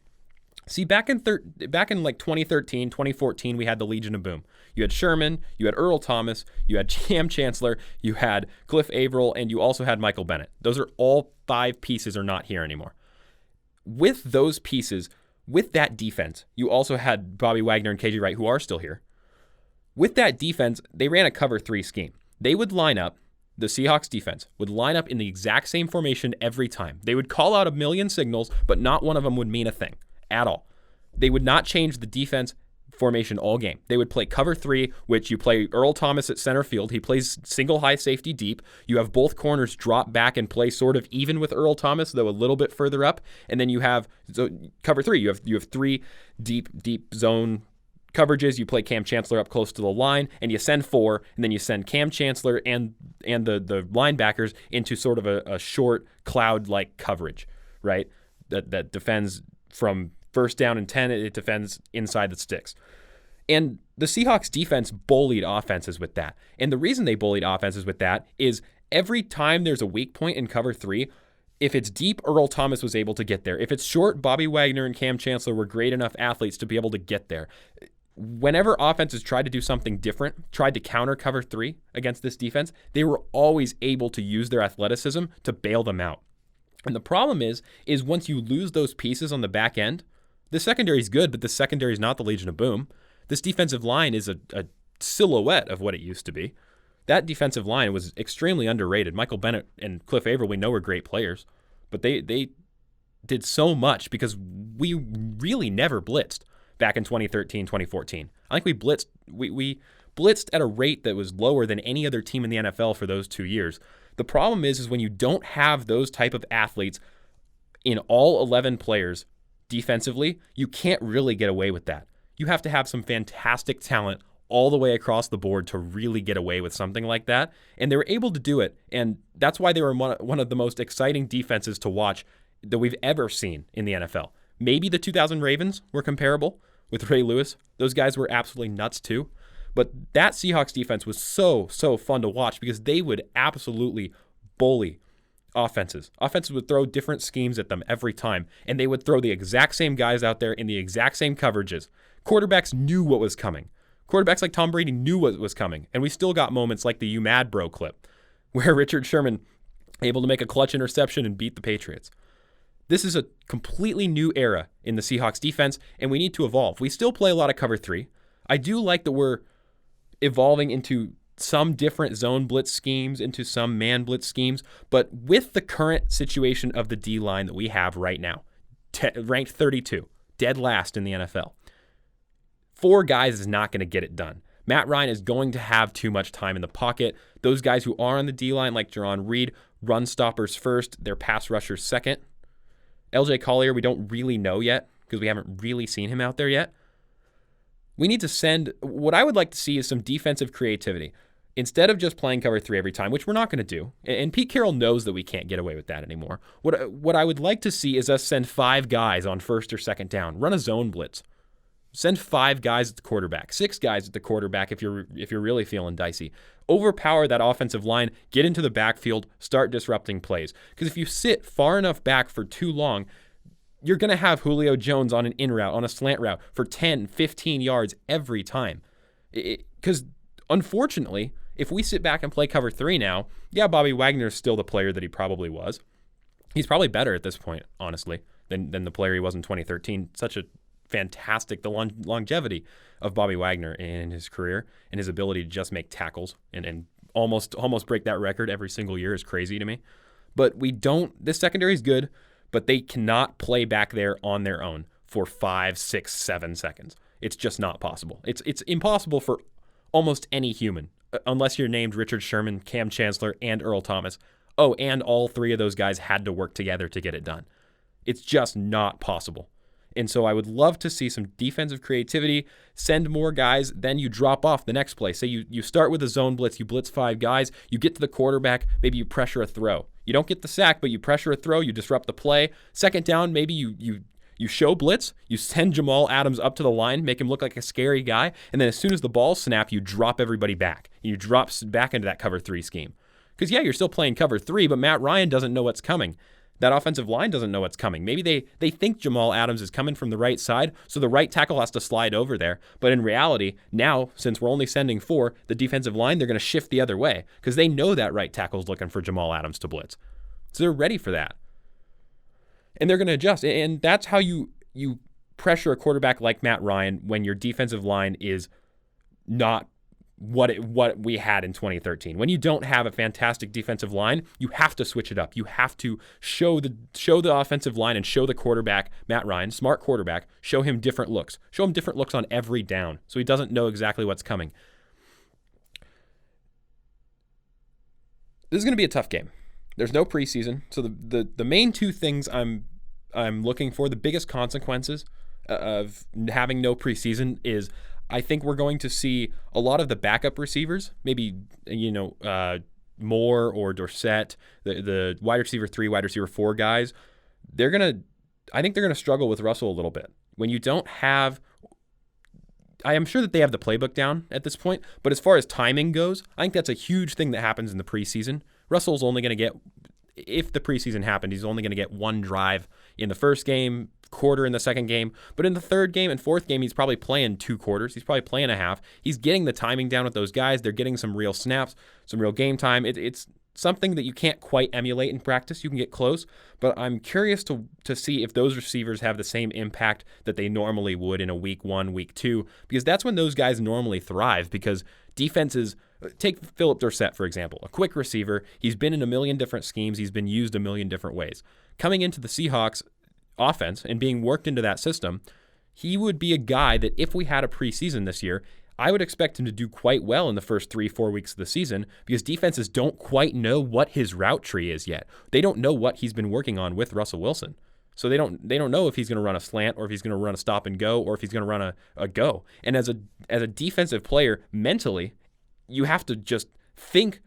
See, back in like 2013, 2014, we had the Legion of Boom. You had Sherman, you had Earl Thomas, you had Cam Chancellor, you had Cliff Averill, and you also had Michael Bennett. Those are all 5 pieces are not here anymore. With those pieces, with that defense, you also had Bobby Wagner and KJ Wright, who are still here. With that defense, they ran a cover 3 scheme. They would line up, the Seahawks defense would line up in the exact same formation every time. They would call out a million signals, but not one of them would mean a thing at all. They would not change the defense formation all game. They would play cover 3, which you play Earl Thomas at center field. He plays single high safety deep. You have both corners drop back and play sort of even with Earl Thomas, though a little bit further up. And then you have cover 3. You have 3 deep zone coverages. You play Cam Chancellor up close to the line, and you send 4, and then you send Cam Chancellor and the linebackers into sort of a short cloud-like coverage, right? That defends from first down and 10, it defends inside the sticks. And the Seahawks defense bullied offenses with that. And the reason they bullied offenses with that is every time there's a weak point in cover 3, if it's deep, Earl Thomas was able to get there. If it's short, Bobby Wagner and Cam Chancellor were great enough athletes to be able to get there. Whenever offenses tried to do something different, tried to counter cover 3 against this defense, they were always able to use their athleticism to bail them out. And the problem is once you lose those pieces on the back end, the secondary is good, but the secondary is not the Legion of Boom. This defensive line is a silhouette of what it used to be. That defensive line was extremely underrated. Michael Bennett and Cliff Averill, we know, are great players, but they did so much because we really never blitzed back in 2013, 2014. I think we blitzed at a rate that was lower than any other team in the NFL for those 2 years. The problem is when you don't have those type of athletes in all 11 players defensively, you can't really get away with that. You have to have some fantastic talent all the way across the board to really get away with something like that. And they were able to do it. And that's why they were one of the most exciting defenses to watch that we've ever seen in the NFL. Maybe the 2000 Ravens were comparable with Ray Lewis. Those guys were absolutely nuts too. But that Seahawks defense was so fun to watch because they would absolutely bully offenses. Offenses would throw different schemes at them every time, and they would throw the exact same guys out there in the exact same coverages. Quarterbacks knew what was coming. Quarterbacks like Tom Brady knew what was coming, and we still got moments like the "You Mad Bro" clip, where Richard Sherman able to make a clutch interception and beat the Patriots. This is a completely new era in the Seahawks defense, and we need to evolve. We still play a lot of cover 3. I do like that we're evolving into some different zone blitz schemes, into some man blitz schemes, but with the current situation of the D-line that we have right now, ranked 32, dead last in the NFL, 4 guys is not going to get it done. Matt Ryan is going to have too much time in the pocket. Those guys who are on the D-line, like Jerron Reed, run stoppers first, their pass rushers second. LJ Collier, we don't really know yet because we haven't really seen him out there yet. We need to send, what I would like to see is some defensive creativity. Instead of just playing cover 3 every time, which we're not going to do, and Pete Carroll knows that we can't get away with that anymore. What I would like to see is us send 5 guys on first or second down. Run a zone blitz. Send 5 guys at the quarterback, 6 guys at the quarterback if you're really feeling dicey. Overpower that offensive line, get into the backfield, start disrupting plays. Because if you sit far enough back for too long, you're going to have Julio Jones on an in route, on a slant route for 10, 15 yards every time. Because unfortunately, if we sit back and play cover 3 now, yeah, Bobby Wagner is still the player that he probably was. He's probably better at this point, honestly, than the player he was in 2013. Such a fantastic, the longevity of Bobby Wagner in his career and his ability to just make tackles and almost break that record every single year is crazy to me. But this secondary is good, but they cannot play back there on their own for 5, 6, 7 seconds. It's just not possible. It's impossible for almost any human, unless you're named Richard Sherman, Cam Chancellor, and Earl Thomas. Oh, and all three of those guys had to work together to get it done. It's just not possible. And so I would love to see some defensive creativity, send more guys, then you drop off the next play. Say you start with a zone blitz, you blitz 5 guys, you get to the quarterback, maybe you pressure a throw. You don't get the sack, but you pressure a throw, you disrupt the play. Second down, maybe you show blitz, you send Jamal Adams up to the line, make him look like a scary guy, and then as soon as the ball snap, you drop everybody back. You drop back into that cover 3 scheme. Because, yeah, you're still playing cover 3, but Matt Ryan doesn't know what's coming. That offensive line doesn't know what's coming. Maybe they think Jamal Adams is coming from the right side, so the right tackle has to slide over there. But in reality, now, since we're only sending 4, the defensive line, they're going to shift the other way because they know that right tackle's looking for Jamal Adams to blitz. So they're ready for that. And they're going to adjust. And that's how you pressure a quarterback like Matt Ryan when your defensive line is not what we had in 2013. When you don't have a fantastic defensive line, you have to switch it up. You have to show the offensive line and show the quarterback, Matt Ryan, smart quarterback, show him different looks. Show him different looks on every down so he doesn't know exactly what's coming. This is going to be a tough game. There's no preseason. So the main 2 things I'm looking for, the biggest consequences of having no preseason is I think we're going to see a lot of the backup receivers, maybe, Moore or Dorsett, the wide receiver 3, wide receiver 4 guys. I think they're going to struggle with Russell a little bit. When you don't have, I am sure that they have the playbook down at this point, but as far as timing goes, I think that's a huge thing that happens in the preseason. Russell's only going to get, if the preseason happened, he's only going to get 1 drive in the first game, quarter in the second game, but in the third game and fourth game, he's probably playing 2 quarters. He's probably playing a half. He's getting the timing down with those guys. They're getting some real snaps, some real game time. It's something that you can't quite emulate in practice. You can get close, but I'm curious to see if those receivers have the same impact that they normally would in a week 1, week 2, because that's when those guys normally thrive, because defenses, take Philip Dorsett, for example, a quick receiver. He's been in a million different schemes. He's been used a million different ways. Coming into the Seahawks offense and being worked into that system, he would be a guy that if we had a preseason this year, I would expect him to do quite well in the first 3-4 weeks of the season because defenses don't quite know what his route tree is yet. They don't know what he's been working on with Russell Wilson. So they don't know if he's going to run a slant or if he's going to run a stop and go or if he's going to run a go. And as a defensive player, mentally, you have to just think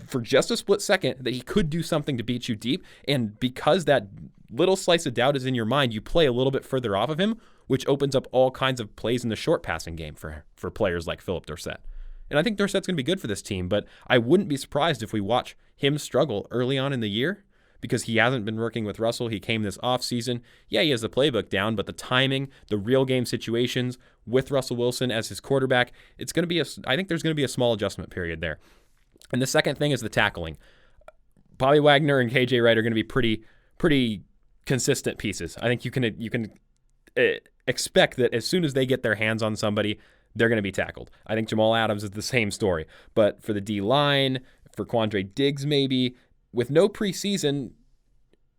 for just a split second that he could do something to beat you deep. And because that little slice of doubt is in your mind, you play a little bit further off of him, which opens up all kinds of plays in the short passing game for players like Philip Dorsett. And I think Dorsett's going to be good for this team, but I wouldn't be surprised if we watch him struggle early on in the year because he hasn't been working with Russell. He came this offseason. Yeah, he has the playbook down, but the timing, the real game situations with Russell Wilson as his quarterback, I think there's going to be a small adjustment period there. And the second thing is the tackling. Bobby Wagner and KJ Wright are going to be pretty consistent pieces. I think you can expect that as soon as they get their hands on somebody, they're going to be tackled. I think Jamal Adams is the same story. But for the D-line, for Quandre Diggs maybe, with no preseason,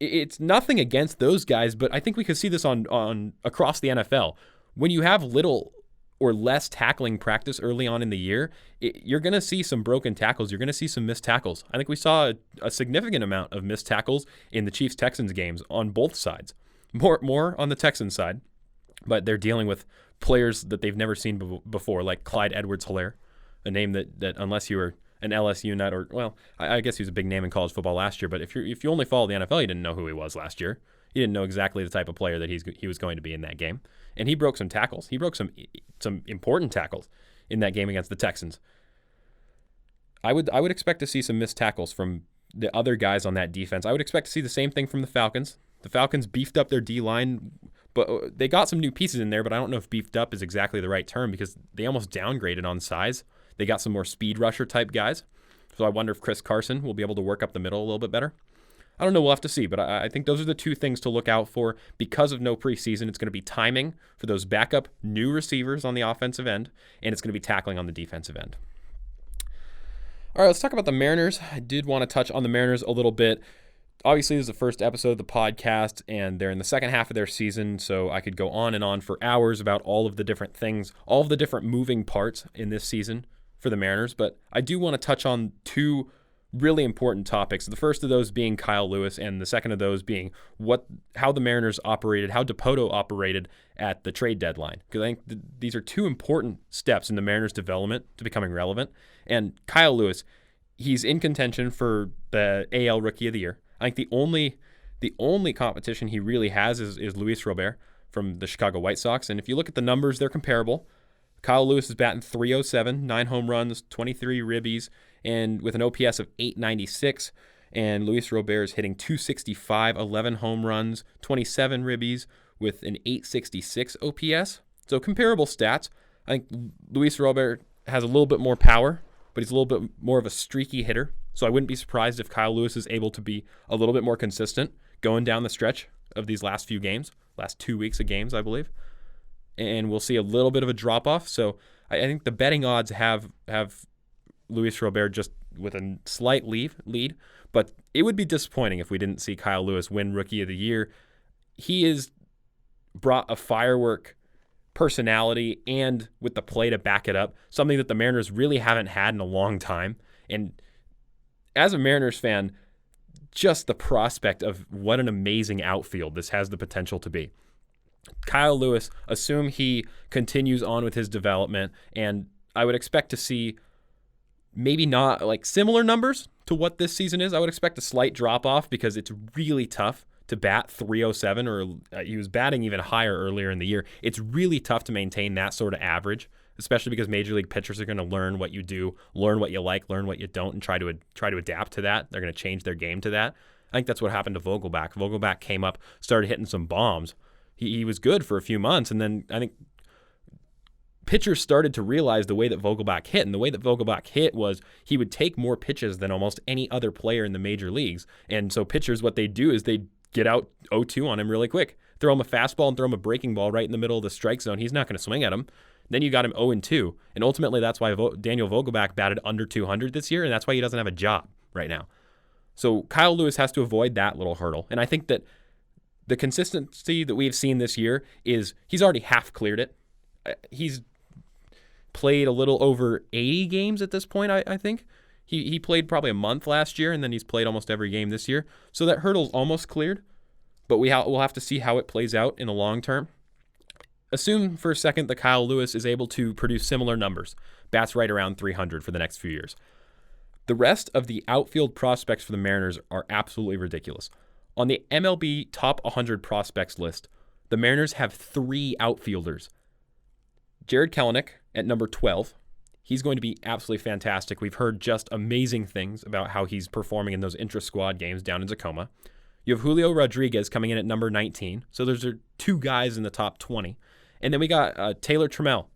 it's nothing against those guys, but I think we could see this on across the NFL. When you have little or less tackling practice early on in the year, you're going to see some broken tackles. You're going to see some missed tackles. I think we saw a significant amount of missed tackles in the Chiefs-Texans games on both sides. More on the Texans side, but they're dealing with players that they've never seen before, like Clyde Edwards-Helaire, a name that unless you were an LSU nut or, well, I guess he was a big name in college football last year, but if you only follow the NFL, you didn't know who he was last year. You didn't know exactly the type of player that he was going to be in that game. And he broke some tackles. He broke some important tackles in that game against the Texans. I would expect to see some missed tackles from the other guys on that defense. I would expect to see the same thing from the Falcons. The Falcons beefed up their D-line, but they got some new pieces in there, but I don't know if beefed up is exactly the right term because they almost downgraded on size. They got some more speed rusher type guys. So I wonder if Chris Carson will be able to work up the middle a little bit better. I don't know. We'll have to see. But I think those are the two things to look out for. Because of no preseason, it's going to be timing for those backup new receivers on the offensive end, and it's going to be tackling on the defensive end. All right, let's talk about the Mariners. I did want to touch on the Mariners a little bit. Obviously, this is the first episode of the podcast, and they're in the second half of their season, so I could go on and on for hours about all of the different things, all of the different moving parts in this season for the Mariners. But I do want to touch on two really important topics. The first of those being Kyle Lewis, and the second of those being how the Mariners operated, how Dipoto operated at the trade deadline. Because I think these are two important steps in the Mariners' development to becoming relevant. And Kyle Lewis, he's in contention for the AL Rookie of the Year. I think the only competition he really has is Luis Robert from the Chicago White Sox. And if you look at the numbers, they're comparable. Kyle Lewis is batting .307, 9 home runs, 23 ribbies, and with an OPS of .896. And Luis Robert is hitting .265, 11 home runs, 27 ribbies, with an .866 OPS. So comparable stats. I think Luis Robert has a little bit more power, but he's a little bit more of a streaky hitter. So I wouldn't be surprised if Kyle Lewis is able to be a little bit more consistent going down the stretch of these last few games, last 2 weeks of games, I believe. And we'll see a little bit of a drop-off. So I think the betting odds have Luis Robert just with a slight lead. But it would be disappointing if we didn't see Kyle Lewis win Rookie of the Year. He has brought a firework personality and with the play to back it up, something that the Mariners really haven't had in a long time. And as a Mariners fan, just the prospect of what an amazing outfield this has the potential to be. Kyle Lewis, assume he continues on with his development, and I would expect to see maybe not like similar numbers to what this season is. I would expect a slight drop-off because it's really tough to bat .307, or he was batting even higher earlier in the year. It's really tough to maintain that sort of average, especially because major league pitchers are going to learn what you do, learn what you like, learn what you don't, and try to adapt to that. They're going to change their game to that. I think that's what happened to Vogelbach. Vogelbach came up, started hitting some bombs. He was good for a few months, and then I think pitchers started to realize the way that Vogelbach hit, and the way that Vogelbach hit was he would take more pitches than almost any other player in the major leagues. And so pitchers, what they do is they get out 0-2 on him really quick. Throw him a fastball and throw him a breaking ball right in the middle of the strike zone. He's not going to swing at him. Then you got him 0-2. And ultimately, that's why Daniel Vogelbach batted under .200 this year, and that's why he doesn't have a job right now. So Kyle Lewis has to avoid that little hurdle. And I think that the consistency that we've seen this year is he's already half cleared it. He's played a little over 80 games at this point, I think. He played probably a month last year, and then he's played almost every game this year. So that hurdle's almost cleared, but we'll have to see how it plays out in the long term. Assume for a second that Kyle Lewis is able to produce similar numbers, bats right around .300 for the next few years. The rest of the outfield prospects for the Mariners are absolutely ridiculous. On the MLB Top 100 Prospects list, the Mariners have 3 outfielders. Jared Kelenic at number 12. He's going to be absolutely fantastic. We've heard just amazing things about how he's performing in those intra-squad games down in Tacoma. You have Julio Rodriguez coming in at number 19. So those are 2 guys in the top 20. And then we got Taylor Trammell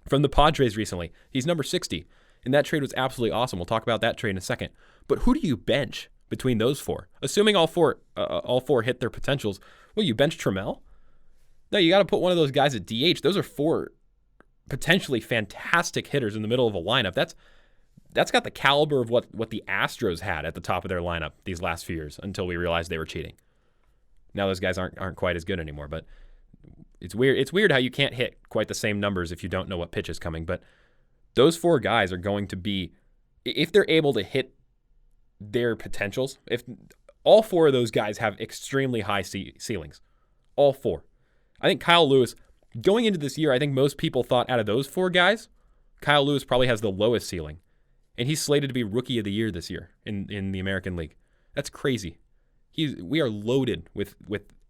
from the Padres recently. He's number 60. And that trade was absolutely awesome. We'll talk about that trade in a second. But who do you bench between those 4? Assuming all four hit their potentials, well, you bench Trammell? No, you got to put one of those guys at DH. Those are 4 potentially fantastic hitters in the middle of a lineup. That's got the caliber of what the Astros had at the top of their lineup these last few years until we realized they were cheating. Now those guys aren't quite as good anymore, but it's weird. It's weird how you can't hit quite the same numbers if you don't know what pitch is coming. But those 4 guys are going to be, if they're able to hit their potentials, if all 4 of those guys have extremely high ceilings, all 4. I think Kyle Lewis, going into this year, I think most people thought out of those 4 guys, Kyle Lewis probably has the lowest ceiling. And he's slated to be Rookie of the Year this year in the American League. That's crazy. We are loaded with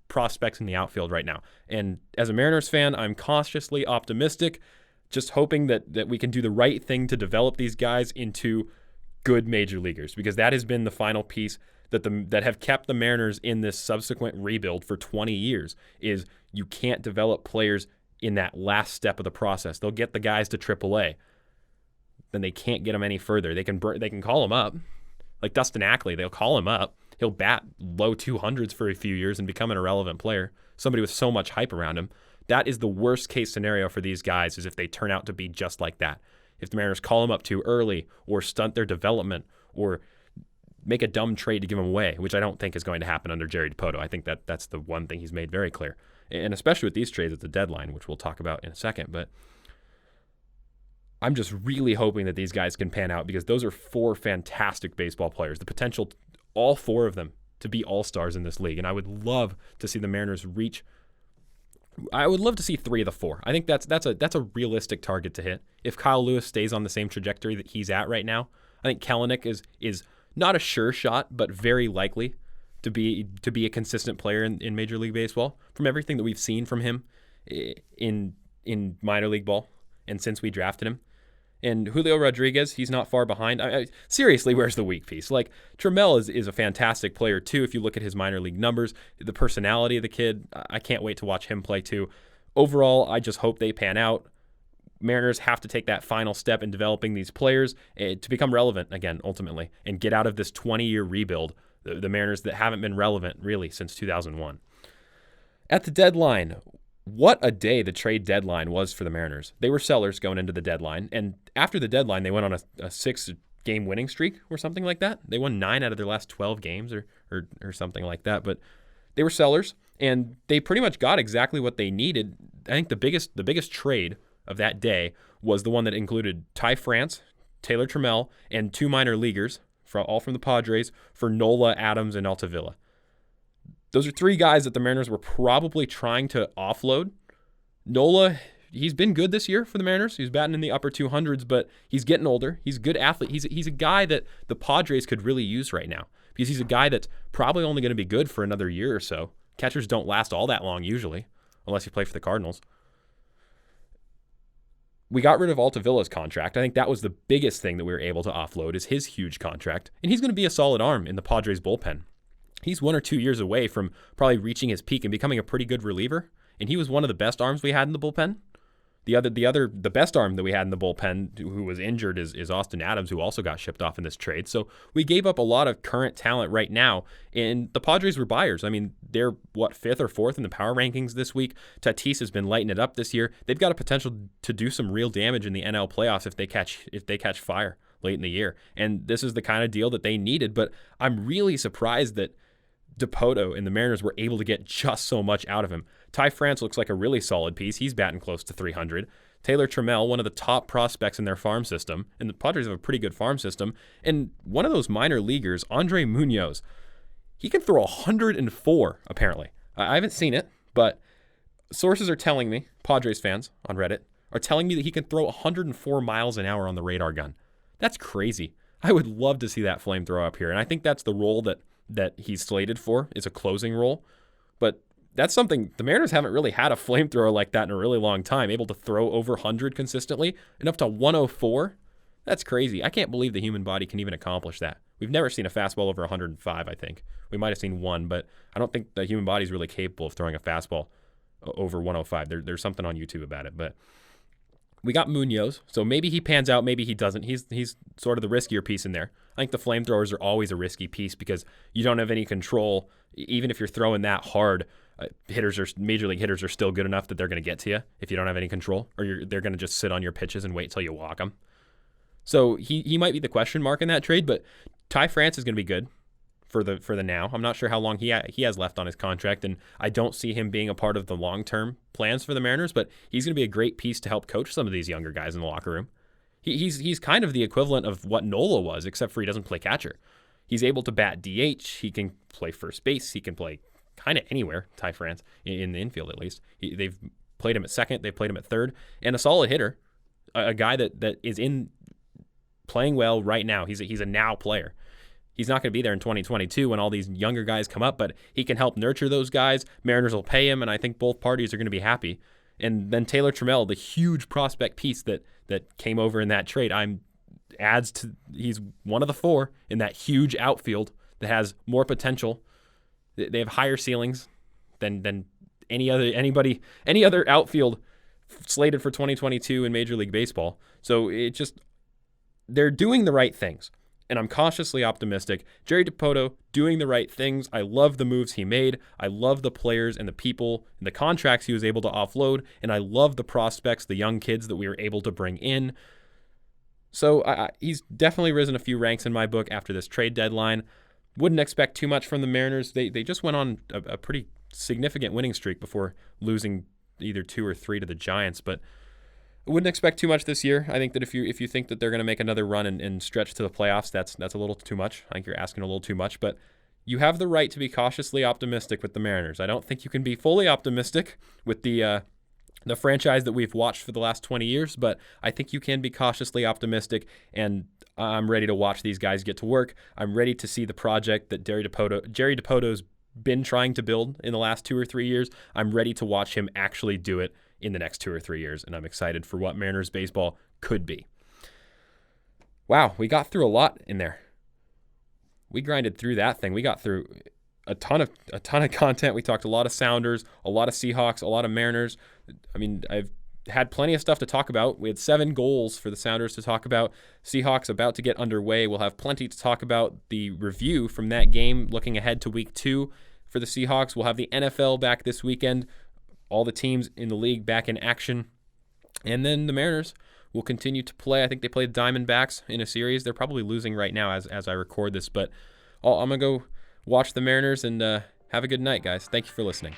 prospects in the outfield right now. And as a Mariners fan, I'm cautiously optimistic, just hoping that we can do the right thing to develop these guys into good major leaguers, because that has been the final piece that have kept the Mariners in this subsequent rebuild for 20 years, is you can't develop players in that last step of the process. They'll get the guys to AAA, then they can't get them any further. They can call them up, like Dustin Ackley. They'll call him up. He'll bat low 200s for a few years and become an irrelevant player. Somebody with so much hype around him. That is the worst case scenario for these guys, is if they turn out to be just like that. If the Mariners call him up too early or stunt their development or make a dumb trade to give him away, which I don't think is going to happen under Jerry Dipoto. I think that's the one thing he's made very clear. And especially with these trades at the deadline, which we'll talk about in a second. But I'm just really hoping that these guys can pan out, because those are 4 fantastic baseball players. The potential, all 4 of them, to be all-stars in this league. And I would love to see the Mariners reach. I would love to see 3 of the 4. I think that's a realistic target to hit. If Kyle Lewis stays on the same trajectory that he's at right now, I think Kelenic is not a sure shot, but very likely to be a consistent player in Major League Baseball from everything that we've seen from him in minor league ball and since we drafted him. And Julio Rodriguez, he's not far behind. Seriously, where's the weak piece? Like, Trammell is a fantastic player too. If you look at his minor league numbers, the personality of the kid, I can't wait to watch him play too. Overall, I just hope they pan out. Mariners have to take that final step in developing these players to become relevant again, ultimately, and get out of this 20-year rebuild. The Mariners that haven't been relevant really since 2001. At the deadline, what a day the trade deadline was for the Mariners. They were sellers going into the deadline, and after the deadline, they went on a 6-game winning streak or something like that. They won 9 out of their last 12 games or something like that, but they were sellers, and they pretty much got exactly what they needed. I think the biggest trade of that day was the one that included Ty France, Taylor Trammell, and 2 minor leaguers, all from the Padres, for Nola, Adams, and Altavilla. Those are 3 guys that the Mariners were probably trying to offload. Nola, he's been good this year for the Mariners. He's batting in the upper 200s, but he's getting older. He's a good athlete. He's a guy that the Padres could really use right now, because he's a guy that's probably only going to be good for another year or so. Catchers don't last all that long usually, unless you play for the Cardinals. We got rid of Altavilla's contract. I think that was the biggest thing that we were able to offload, is his huge contract. And he's going to be a solid arm in the Padres bullpen. He's 1 or 2 years away from probably reaching his peak and becoming a pretty good reliever. And he was one of the best arms we had in the bullpen. The best arm that we had in the bullpen who was injured is Austin Adams, who also got shipped off in this trade. So we gave up a lot of current talent right now, and the Padres were buyers. I mean, they're 5th or 4th in the power rankings this week. Tatis has been lighting it up this year. They've got a potential to do some real damage in the NL playoffs if they catch fire late in the year. And this is the kind of deal that they needed. But I'm really surprised that Dipoto and the Mariners were able to get just so much out of him. Ty France looks like a really solid piece. He's batting close to 300. Taylor Trammell, one of the top prospects in their farm system, and the Padres have a pretty good farm system. And one of those minor leaguers, Andre Munoz, he can throw 104, apparently. I haven't seen it, but sources are telling me, Padres fans on Reddit, are telling me that he can throw 104 miles an hour on the radar gun. That's crazy. I would love to see that flamethrower up here, and I think that's the role that he's slated for, is a closing role. But that's something, the Mariners haven't really had a flamethrower like that in a really long time, able to throw over 100 consistently and up to 104. That's crazy. I can't believe the human body can even accomplish that. We've never seen a fastball over 105, I think. We might have seen one, but I don't think the human body is really capable of throwing a fastball over 105. There's something on YouTube about it, but we got Munoz, so maybe he pans out, maybe he doesn't. He's sort of the riskier piece in there. I think the flamethrowers are always a risky piece because you don't have any control. Even if you're throwing that hard, major league hitters are still good enough that they're going to get to you if you don't have any control, or they're going to just sit on your pitches and wait till you walk them. So he might be the question mark in that trade, but Ty France is going to be good for the now. I'm not sure how long he has left on his contract, and I don't see him being a part of the long-term plans for the Mariners, but he's going to be a great piece to help coach some of these younger guys in the locker room. He's kind of the equivalent of what Nola was, except for he doesn't play catcher. He's able to bat DH. He can play first base. He can play kind of anywhere, Ty France, in the infield at least. They've played him at second. They've played him at third. And a solid hitter, a guy that is in playing well right now. He's a now player. He's not going to be there in 2022 when all these younger guys come up, but he can help nurture those guys. Mariners will pay him, and I think both parties are going to be happy. And then Taylor Trammell, the huge prospect piece that came over in that trade, he's one of the 4 in that huge outfield that has more potential. They have higher ceilings than any other outfield slated for 2022 in Major League Baseball. So they're doing the right things. and I'm cautiously optimistic. Jerry Dipoto doing the right things. I love the moves he made. I love the players and the people and the contracts he was able to offload, and I love the prospects, the young kids that we were able to bring in. So he's definitely risen a few ranks in my book after this trade deadline. Wouldn't expect too much from the Mariners. They just went on a pretty significant winning streak before losing either 2 or 3 to the Giants, but I wouldn't expect too much this year. I think that if you think that they're going to make another run and stretch to the playoffs, that's a little too much. I think you're asking a little too much, but you have the right to be cautiously optimistic with the Mariners. I don't think you can be fully optimistic with the franchise that we've watched for the last 20 years, but I think you can be cautiously optimistic, and I'm ready to watch these guys get to work. I'm ready to see the project that Jerry Dipoto's been trying to build in the last 2 or 3 years. I'm ready to watch him actually do it in the next 2 or 3 years, and I'm excited for what Mariners baseball could be. Wow, we got through a lot in there. We grinded through that thing. We got through a ton of content. We talked a lot of Sounders, a lot of Seahawks, a lot of Mariners. I mean, I've had plenty of stuff to talk about. We had 7 goals for the Sounders to talk about. Seahawks about to get underway. We'll have plenty to talk about. The review from that game, looking ahead to week 2 for the Seahawks. We'll have the NFL back this weekend. All the teams in the league back in action. And then the Mariners will continue to play. I think they played Diamondbacks in a series. They're probably losing right now as I record this, but I'm going to go watch the Mariners and have a good night, guys. Thank you for listening.